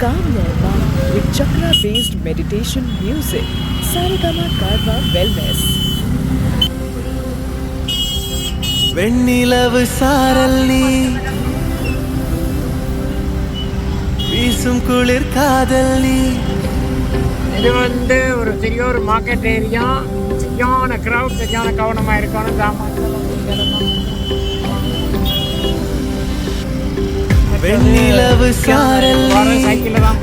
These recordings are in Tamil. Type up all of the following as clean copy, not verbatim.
Calm your mind with chakra-based meditation music. Saregama Karma Wellness. வெண்ணிலவு சாரல் நீ வீசும் குளிர் காதல் நீ. இது ஒரு பெரிய ஒரு மார்க்கெட் ஏரியா. சரியான கிரவுட், சரியான கவனமாக இருக்கணும். வெண்ணிலவு சாரல் நீ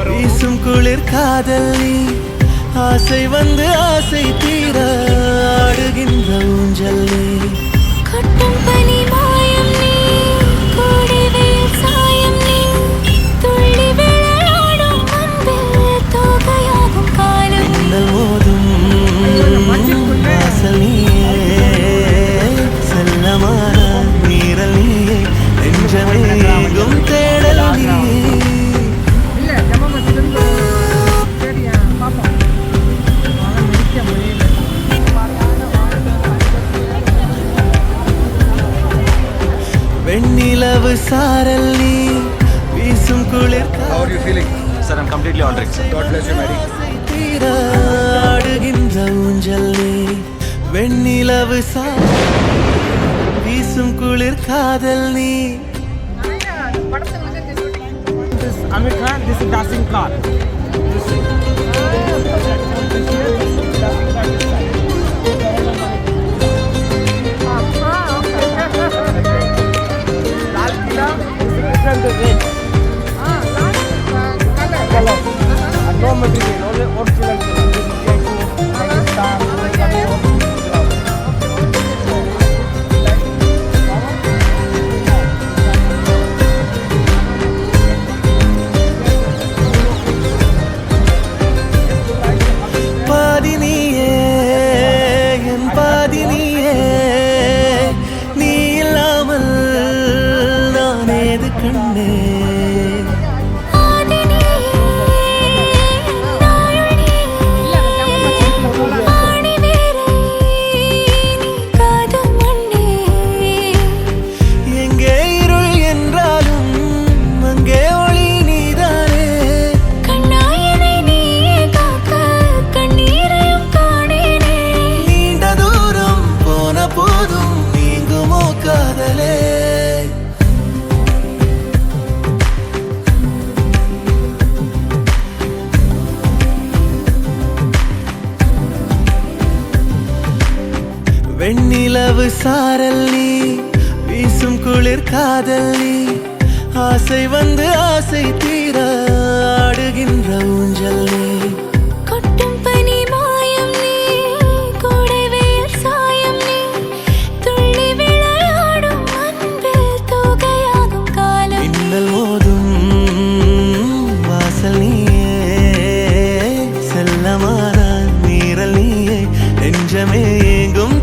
வீசும் குளிர் காதல் நீ. ஆசை வந்து ஆசை தீர ஆடுகின்ற ஊஞ்சல் நீ. கொட்டும் பனி மாயம் நீ, கோடைவெயில் சாயம் நீ, துள்ளி விளையாடும் அன்பில் தோகையாகும் காலம். மின்னல் மோதும் வாசல் நீயே, செல்லமான நீரல் நீயே, நெஞ்சமே எங்கும் தேடல் நீ. வெண்ணிலவு சாரல் நீ வீசும் குளிர். How are you feeling? Sir, I'm completely on drink. God bless you, Mary. ஆடுகின்ற ஊஞ்சல் நீ. வெண்ணிலவு சாரல் வீசும் குளிர் காதல் நீ. Amir Khan, this is dancing car. Lal Killa is different range. Color. And no material, only original color. This is Pakistan, பாதி நீயே என் பாதி நீயே, நீ இல்லாமல் நான் ஏது கண்ணே. ஆதி நீயே, நாயுள் நீயே, ஆணி வேரை நீ காதும் மண்ணே. எங்கே இருள் என்றாலும் அங்கே ஒளி நீதானே. கண்ணாயனை நீயே காக்க கண்ணீரையும் காணேனே. நீண்ட தூரம் போன போதும் நீங்குமோ காதலே. வெண்ணிலவு சாரல் நீ வீசும் குளிர் காதல் நீ. ஆசை வந்து ஆசை தீர ஆடுகின்ற ஊஞ்சல் நீ. கொட்டும் பனி மாயம் நீ, கோடைவெயில் சாயம் நீ, துள்ளி விளையாடும் அன்பில் தோகையாகும் காலம். மின்னல் மோதும் வாசல் நீயே, செல்லமான நீரல் நீயே, நெஞ்சமே எங்கும்